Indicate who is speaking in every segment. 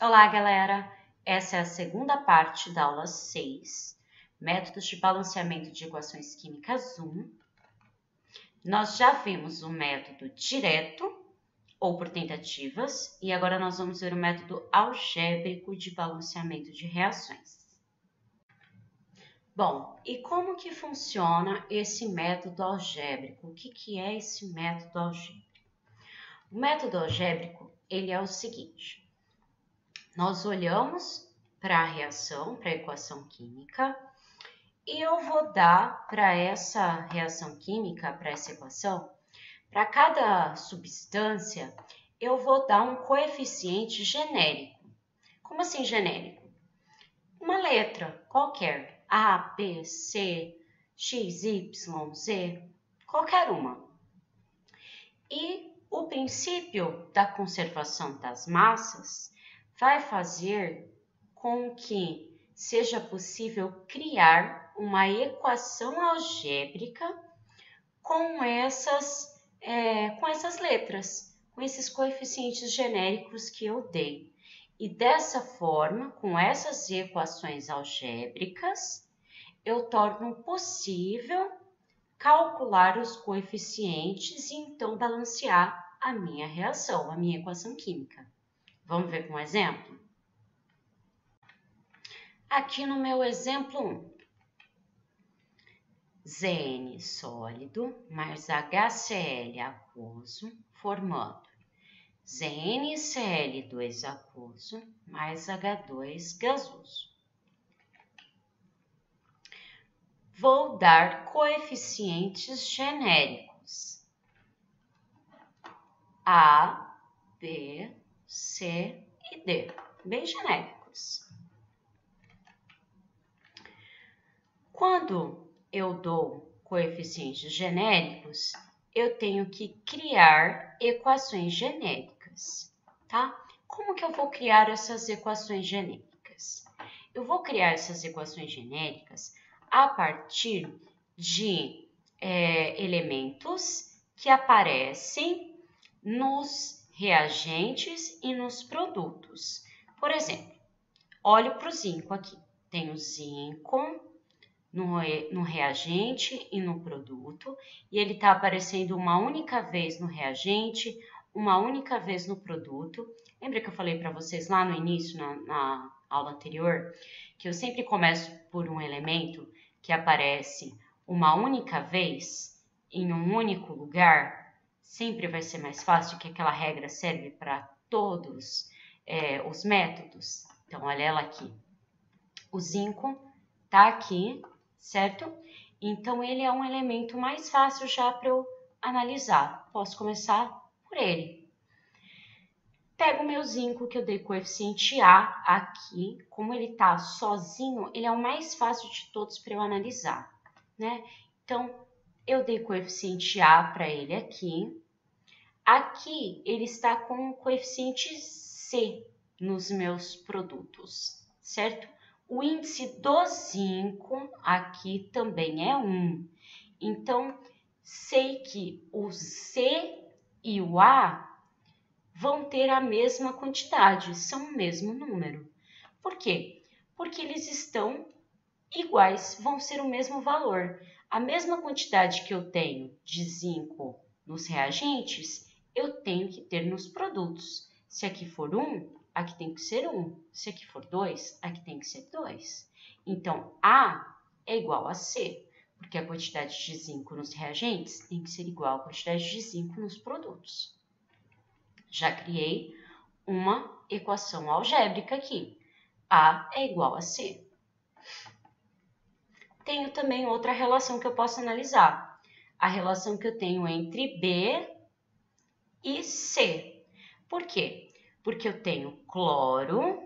Speaker 1: Olá, galera! Essa é a segunda parte da aula 6, Métodos de Balanceamento de Equações Químicas 1. Nós já vimos o método direto, ou por tentativas, e agora nós vamos ver o método algébrico de balanceamento de reações. Bom, e como que funciona esse método algébrico? O que é esse método algébrico? O método algébrico, ele é o seguinte: nós olhamos para a reação, para a equação química, e eu vou dar para essa reação química, para essa equação, para cada substância, eu vou dar um coeficiente genérico. Como assim genérico? Uma letra qualquer, A, B, C, X, Y, Z, qualquer uma. E o princípio da conservação das massas vai fazer com que seja possível criar uma equação algébrica com essas letras, com esses coeficientes genéricos que eu dei. E dessa forma, com essas equações algébricas, eu torno possível calcular os coeficientes e então balancear a minha reação, a minha equação química. Vamos ver com um exemplo? Aqui no meu exemplo 1, Zn sólido mais HCl aquoso formando ZnCl2 aquoso mais H2 gasoso. Vou dar coeficientes genéricos A, B, C e D, bem genéricos. Quando eu dou coeficientes genéricos, eu tenho que criar equações genéricas, tá? Como que eu vou criar essas equações genéricas? Eu vou criar essas equações genéricas a partir de elementos que aparecem nos reagentes e nos produtos. Por exemplo, olho para o zinco aqui. Tem o zinco no reagente e no produto, e ele está aparecendo uma única vez no reagente, uma única vez no produto. Lembra que eu falei para vocês lá no início, na aula anterior, que eu sempre começo por um elemento que aparece uma única vez em um único lugar? Sempre vai ser mais fácil, que aquela regra serve para todos os métodos. Então, olha ela aqui. O zinco está aqui, certo? Então, ele é um elemento mais fácil já para eu analisar. Posso começar por ele. Pego o meu zinco, que eu dei coeficiente A aqui. Como ele está sozinho, ele é o mais fácil de todos para eu analisar, né? Então, eu dei coeficiente A para ele aqui. Aqui, ele está com o coeficiente C nos meus produtos, certo? O índice do zinco aqui também é 1. Então, sei que o C e o A vão ter a mesma quantidade, são o mesmo número. Por quê? Porque eles estão iguais, vão ser o mesmo valor. A mesma quantidade que eu tenho de zinco nos reagentes, eu tenho que ter nos produtos. Se aqui for 1, aqui tem que ser 1. Se aqui for 2, aqui tem que ser 2. Então, A é igual a C, porque a quantidade de zinco nos reagentes tem que ser igual à quantidade de zinco nos produtos. Já criei uma equação algébrica aqui. A é igual a C. Tenho também outra relação que eu posso analisar. A relação que eu tenho entre B e C. Por quê? Porque eu tenho cloro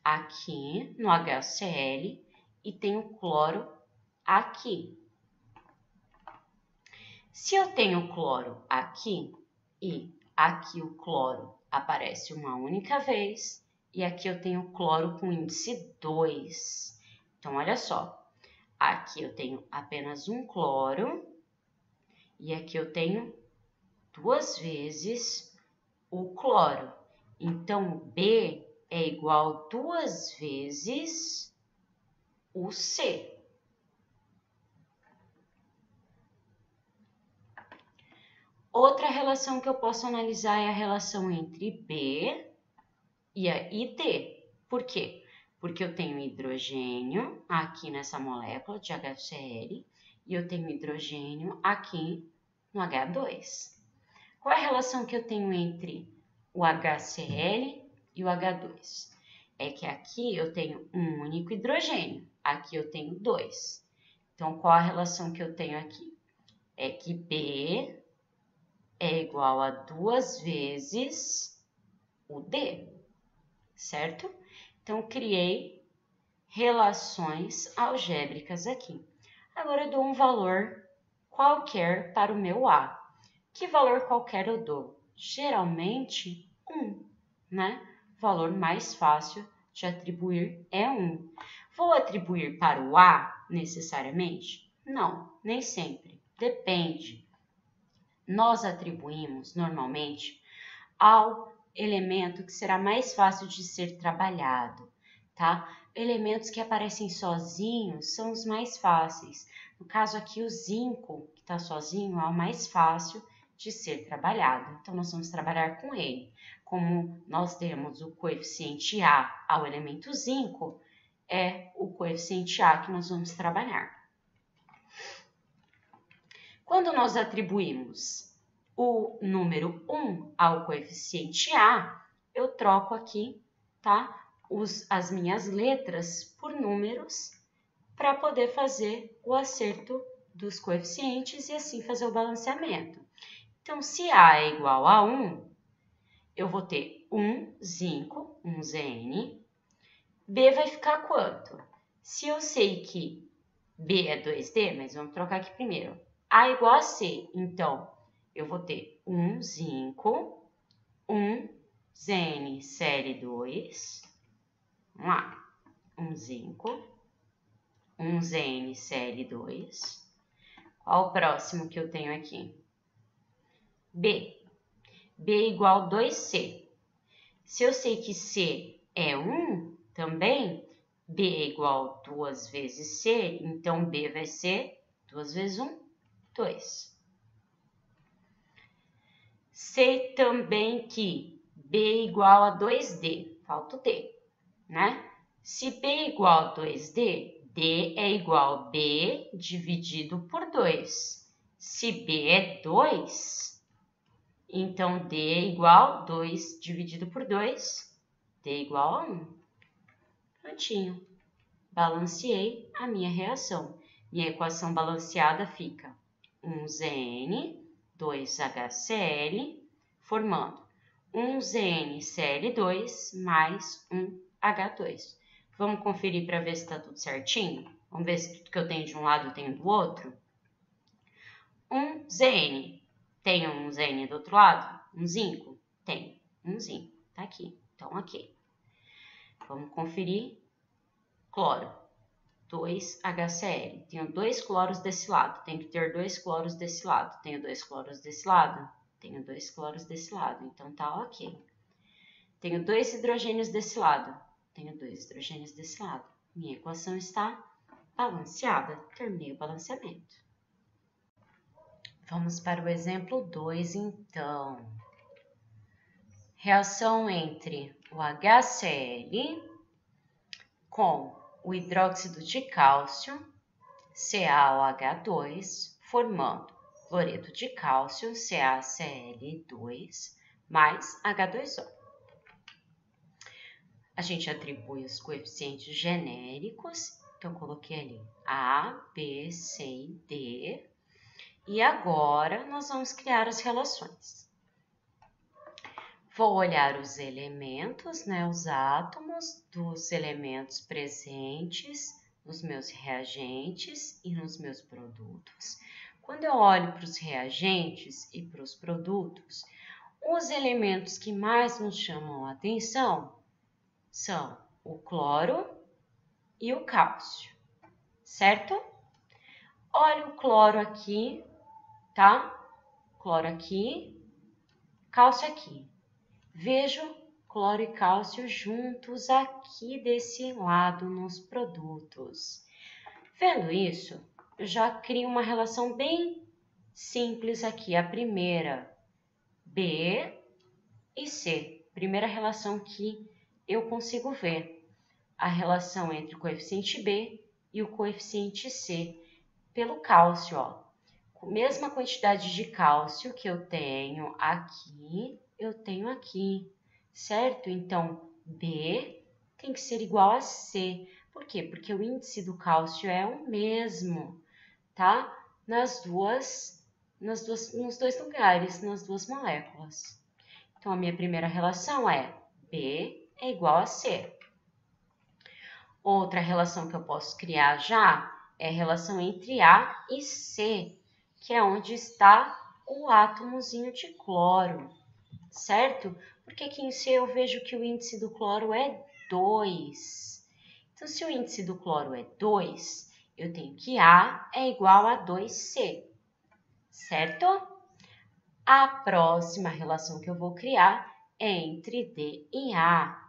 Speaker 1: aqui no HCl e tenho cloro aqui. Se eu tenho cloro aqui e aqui o cloro aparece uma única vez e aqui eu tenho cloro com índice 2. Então, olha só. Aqui eu tenho apenas um cloro e aqui eu tenho 2 vezes o cloro. Então, B é igual 2 vezes o C. Outra relação que eu posso analisar é a relação entre B e D. Por quê? Porque eu tenho hidrogênio aqui nessa molécula de HCl e eu tenho hidrogênio aqui no H2. Qual é a relação que eu tenho entre o HCl e o H2? É que aqui eu tenho um único hidrogênio, aqui eu tenho 2. Então, qual a relação que eu tenho aqui? É que B é igual a 2 vezes o D, certo? Então, criei relações algébricas aqui. Agora, eu dou um valor qualquer para o meu A. Que valor qualquer eu dou? Geralmente, 1, né? O valor mais fácil de atribuir é 1. Vou atribuir para o A necessariamente? Não, nem sempre. Depende. Nós atribuímos normalmente ao elemento que será mais fácil de ser trabalhado, tá? Elementos que aparecem sozinhos são os mais fáceis. No caso aqui, o zinco, que está sozinho, é o mais fácil de ser trabalhado. Então, nós vamos trabalhar com ele. Como nós temos o coeficiente A ao elemento zinco, é o coeficiente A que nós vamos trabalhar. Quando nós atribuímos o número 1 ao coeficiente A, eu troco aqui, tá? As minhas letras por números para poder fazer o acerto dos coeficientes e assim fazer o balanceamento. Então, se A é igual a 1, eu vou ter 1 zinco, 1 Zn. B vai ficar quanto? Se eu sei que B é 2D, mas vamos trocar aqui primeiro. A é igual a C, então eu vou ter 1 zinco, 1 ZnCl2, vamos lá, 1 zinco, 1 ZnCl2. Qual o próximo que eu tenho aqui? B. B é igual a 2C. Se eu sei que C é 1 também, B é igual a 2 vezes C, então B vai ser 2 vezes 1, 2. Sei também que B é igual a 2D, falta o D, né? Se B é igual a 2D, D é igual a B dividido por 2. Se B é 2, então D é igual a 2 dividido por 2, D é igual a 1. Prontinho. Balanceei a minha reação. Minha equação balanceada fica 1Zn, 2HCl, formando 1ZnCl2 mais 1H2. Vamos conferir para ver se está tudo certinho? Vamos ver se tudo que eu tenho de um lado eu tenho do outro? 1Zn. Tem um Zn do outro lado? Um zinco? Tem. Um zinco. Tá aqui. Então, ok. Vamos conferir. Cloro. 2HCl. Tenho 2 cloros desse lado. Tem que ter 2 cloros desse lado. Tenho 2 cloros desse lado. Tenho 2 cloros desse lado. Então, tá ok. Tenho 2 hidrogênios desse lado. Tenho 2 hidrogênios desse lado. Minha equação está balanceada. Terminei o balanceamento. Vamos para o exemplo 2, então. Reação entre o HCl com o hidróxido de cálcio, CaOH2, formando cloreto de cálcio, CaCl2, mais H2O. A gente atribui os coeficientes genéricos, então eu coloquei ali A, B, C e D. E agora, nós vamos criar as relações. Vou olhar os elementos, né, os átomos dos elementos presentes nos meus reagentes e nos meus produtos. Quando eu olho para os reagentes e para os produtos, os elementos que mais nos chamam a atenção são o cloro e o cálcio, certo? Olha o cloro aqui, tá? Cloro aqui, cálcio aqui. Vejo cloro e cálcio juntos aqui desse lado nos produtos. Vendo isso, eu já crio uma relação bem simples aqui. A primeira, B e C. Primeira relação que eu consigo ver. A relação entre o coeficiente B e o coeficiente C pelo cálcio, ó. Com a mesma quantidade de cálcio que eu tenho aqui, certo? Então, B tem que ser igual a C. Por quê? Porque o índice do cálcio é o mesmo, tá? Nos dois lugares, nas duas moléculas. Então, a minha primeira relação é B é igual a C. Outra relação que eu posso criar já é a relação entre A e C, que é onde está o átomozinho de cloro, certo? Porque aqui em C eu vejo que o índice do cloro é 2. Então, se o índice do cloro é 2, eu tenho que A é igual a 2C, certo? A próxima relação que eu vou criar é entre D e A,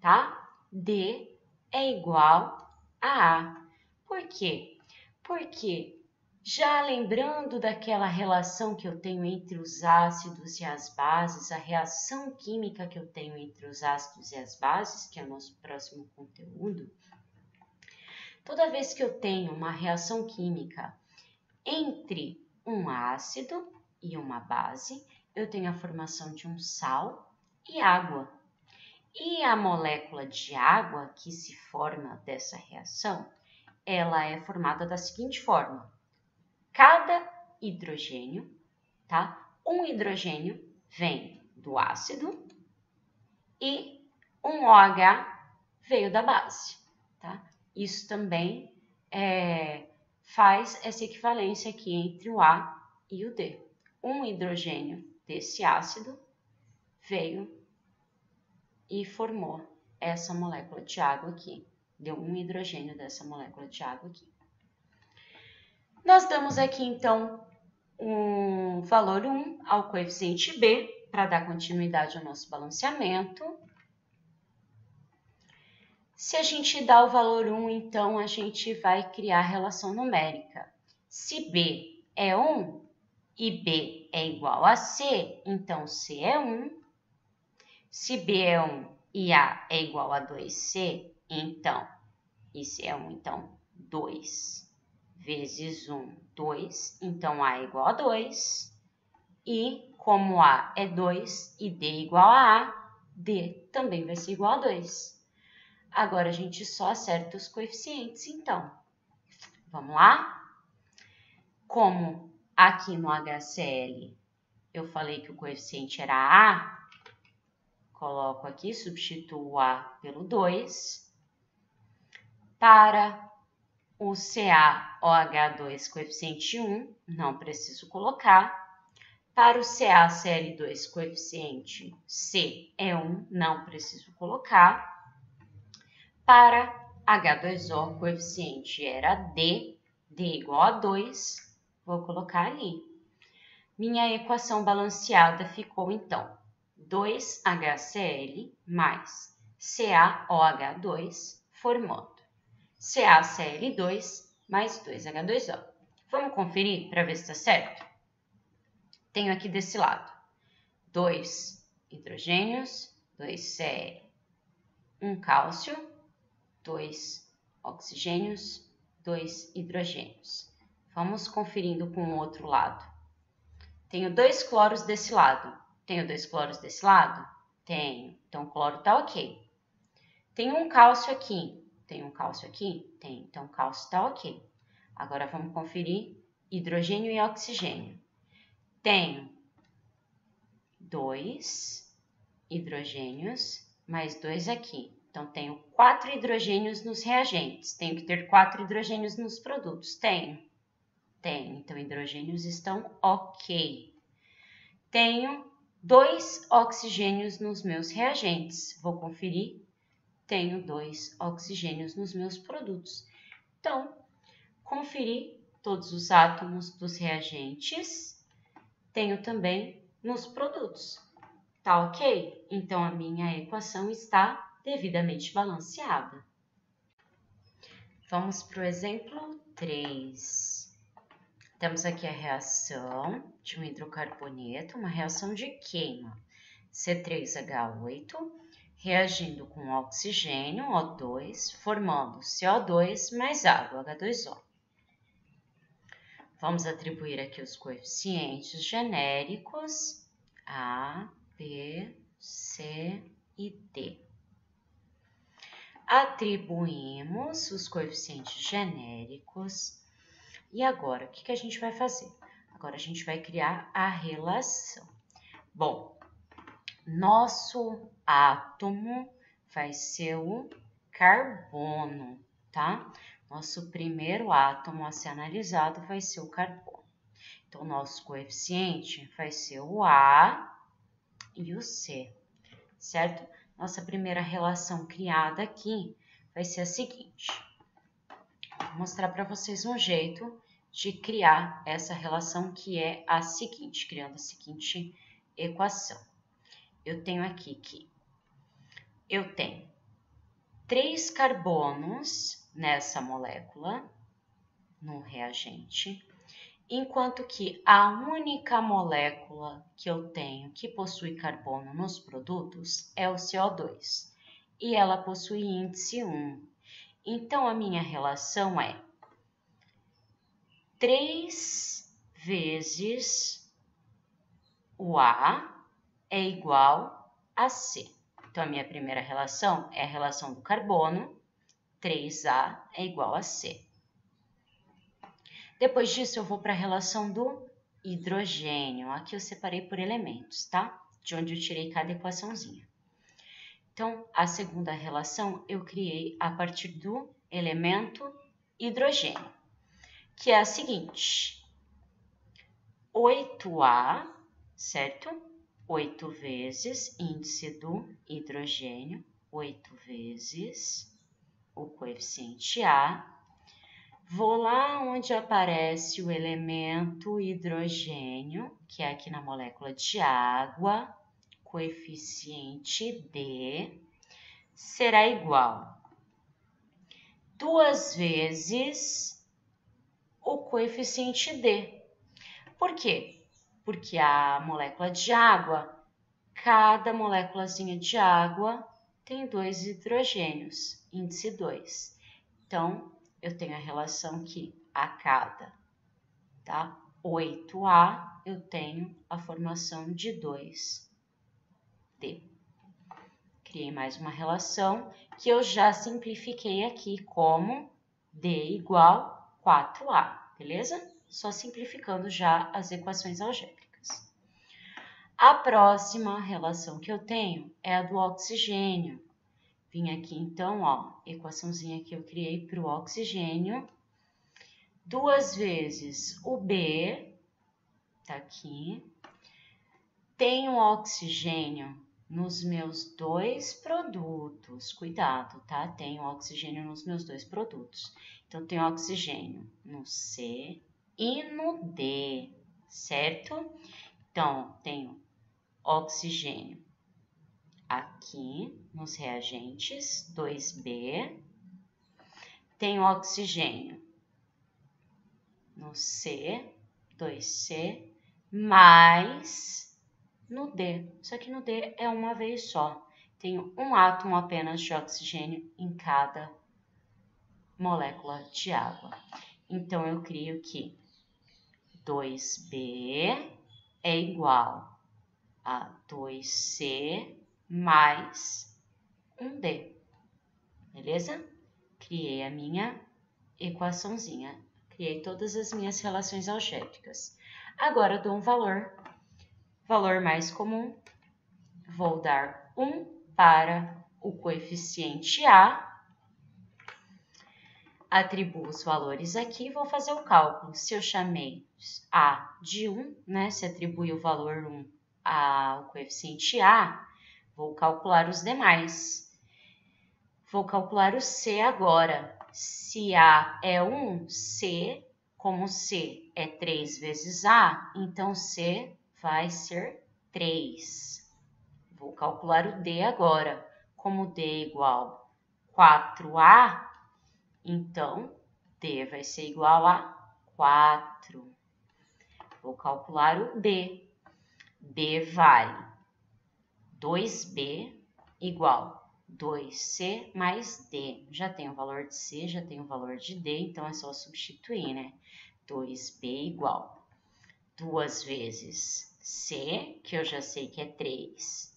Speaker 1: tá? D é igual a A. Por quê? Porque já lembrando daquela relação que eu tenho entre os ácidos e as bases, a reação química que eu tenho entre os ácidos e as bases, que é o nosso próximo conteúdo, toda vez que eu tenho uma reação química entre um ácido e uma base, eu tenho a formação de um sal e água. E a molécula de água que se forma dessa reação, ela é formada da seguinte forma. Cada hidrogênio, tá? Um hidrogênio vem do ácido e um OH veio da base, tá? Isso também faz essa equivalência aqui entre o A e o D. Um hidrogênio desse ácido veio e formou essa molécula de água aqui. Deu um hidrogênio dessa molécula de água aqui. Nós damos aqui, então, um valor 1 ao coeficiente B, para dar continuidade ao nosso balanceamento. Se a gente dá o valor 1, então, a gente vai criar a relação numérica. Se B é 1 e B é igual a C, então C é 1. Se B é 1 e A é igual a 2C, então, e C é 1, então, 2 vezes 1, 2, então A é igual a 2, e como A é 2 e D é igual a A, D também vai ser igual a 2. Agora, a gente só acerta os coeficientes, então. Vamos lá? Como aqui no HCl eu falei que o coeficiente era A, coloco aqui, substituo A pelo 2. Para o CaOH2, coeficiente 1, não preciso colocar. Para o CaCl2, coeficiente C é 1, não preciso colocar. Para H2O, coeficiente era D, D igual a 2, vou colocar ali. Minha equação balanceada ficou, então, 2HCl mais CaOH2 formando CaCl2 mais 2H2O. Vamos conferir para ver se está certo? Tenho aqui desse lado 2 hidrogênios, 2 Cl, 1 cálcio, 2 oxigênios, 2 hidrogênios. Vamos conferindo com o outro lado. Tenho 2 cloros desse lado. Tenho 2 cloros desse lado? Tenho. Então, o cloro está ok. Tenho um cálcio aqui. Tem um cálcio aqui? Tem. Então, o cálcio está ok. Agora, vamos conferir hidrogênio e oxigênio. Tenho 2 hidrogênios mais 2 aqui. Então, tenho 4 hidrogênios nos reagentes. Tenho que ter 4 hidrogênios nos produtos. Tenho. Tenho. Então, hidrogênios estão ok. Tenho 2 oxigênios nos meus reagentes. Vou conferir. Tenho 2 oxigênios nos meus produtos. Então, conferir todos os átomos dos reagentes. Tenho também nos produtos. Tá ok? Então, a minha equação está devidamente balanceada. Vamos para o exemplo 3. Temos aqui a reação de um hidrocarboneto, uma reação de queima, C3H8, reagindo com oxigênio, O2, formando CO2 mais água, H2O. Vamos atribuir aqui os coeficientes genéricos A, B, C e D. Atribuímos os coeficientes genéricos. E agora, o que a gente vai fazer? Agora, a gente vai criar a relação. Bom, nosso átomo vai ser o carbono, tá? Nosso primeiro átomo a ser analisado vai ser o carbono. Então, nosso coeficiente vai ser o A e o C, certo? Nossa primeira relação criada aqui vai ser a seguinte. Vou mostrar para vocês um jeito de criar essa relação que é a seguinte, criando a seguinte equação. Eu tenho aqui que eu tenho 3 carbonos nessa molécula, no reagente, enquanto que a única molécula que eu tenho que possui carbono nos produtos é o CO2, e ela possui índice 1. Então, a minha relação é 3 vezes o A é igual a C. Então, a minha primeira relação é a relação do carbono, 3A é igual a C. Depois disso, eu vou para a relação do hidrogênio. Aqui eu separei por elementos, tá? De onde eu tirei cada equaçãozinha. Então, a segunda relação eu criei a partir do elemento hidrogênio, que é a seguinte. 8A, certo? 8 vezes índice do hidrogênio, 8 vezes o coeficiente A. Vou lá onde aparece o elemento hidrogênio, que é aqui na molécula de água, coeficiente D, será igual 2 vezes o coeficiente D. Por quê? Porque a molécula de água, cada moléculazinha de água tem 2 hidrogênios, índice 2. Então, eu tenho a relação que a cada 8A, eu tenho a formação de 2D. Criei mais uma relação que eu já simplifiquei aqui como D igual 4A, beleza? Só simplificando já as equações algébricas. A próxima relação que eu tenho é a do oxigênio. Vim aqui então, ó, equaçãozinha que eu criei para o oxigênio. 2 vezes o B, tá aqui. Tenho oxigênio nos meus 2 produtos. Cuidado, tá? Tenho oxigênio nos meus 2 produtos. Então, tenho oxigênio no C e no D, certo? Então, tenho oxigênio aqui nos reagentes, 2B. Tenho oxigênio no C, 2C, mais no D. Só que no D é uma vez só. Tenho um átomo apenas de oxigênio em cada molécula de água. Então, eu crio que 2B é igual a 2C mais 1D. Beleza? Criei a minha equaçãozinha. Criei todas as minhas relações algébricas. Agora, eu dou um valor mais comum. Vou dar 1 para o coeficiente A. Atribuo os valores aqui, vou fazer o cálculo. Se eu chamei A de 1, né? Se atribui o valor 1 ao coeficiente A, vou calcular os demais. Vou calcular o C agora. Se A é 1, C, como C é 3 vezes A, então C vai ser 3. Vou calcular o D agora. Como D é igual a 4A, então D vai ser igual a 4. Vou calcular o B. B vale 2B igual 2C mais D. Já tem o valor de C, já tem o valor de D, então é só substituir, né? 2B igual 2 vezes C, que eu já sei que é 3,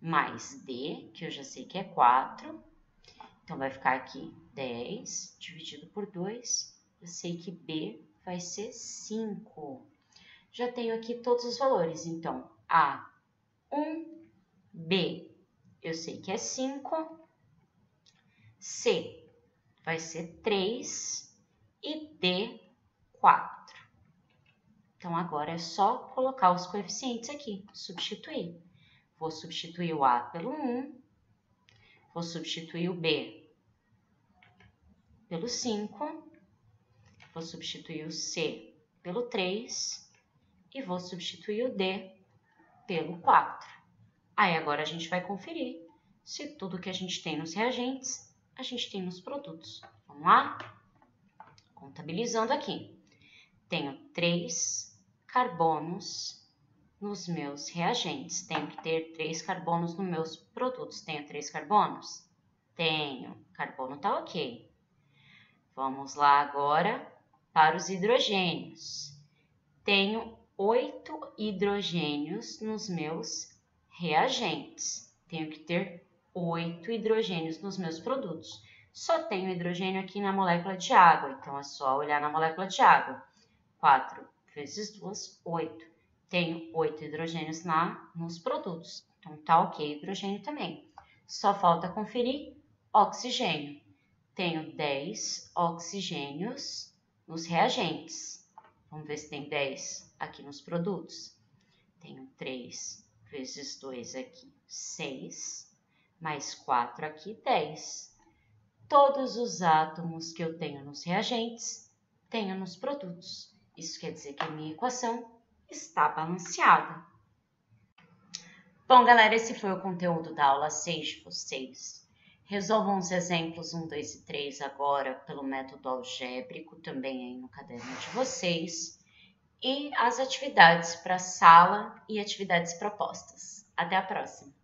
Speaker 1: mais D, que eu já sei que é 4. Então, vai ficar aqui 10 dividido por 2. Eu sei que B vai ser 5. Já tenho aqui todos os valores. Então, A1, B, eu sei que é 5. C vai ser 3 e D, 4. Então, agora é só colocar os coeficientes aqui, substituir. Vou substituir o A pelo 1, vou substituir o B pelo 5, vou substituir o C pelo 3 e vou substituir o D pelo 4. Aí agora a gente vai conferir se tudo que a gente tem nos reagentes, a gente tem nos produtos. Vamos lá? Contabilizando aqui. Tenho 3 carbonos nos meus reagentes. Tenho que ter 3 carbonos nos meus produtos. Tenho 3 carbonos? Tenho. Carbono tá ok. Vamos lá agora para os hidrogênios. Tenho 8 hidrogênios nos meus reagentes. Tenho que ter 8 hidrogênios nos meus produtos. Só tenho hidrogênio aqui na molécula de água, então é só olhar na molécula de água. 4 vezes 2, 8. Tenho 8 hidrogênios nos produtos, então tá ok hidrogênio também. Só falta conferir oxigênio. Tenho 10 oxigênios nos reagentes. Vamos ver se tem 10 aqui nos produtos. Tenho 3 vezes 2 aqui, 6, mais 4 aqui, 10. Todos os átomos que eu tenho nos reagentes, tenho nos produtos. Isso quer dizer que a minha equação está balanceada. Bom, galera, esse foi o conteúdo da aula 6 de vocês. Resolvam os exemplos 1, 2 e 3 agora pelo método algébrico, também aí no caderno de vocês. E as atividades para a sala e atividades propostas. Até a próxima!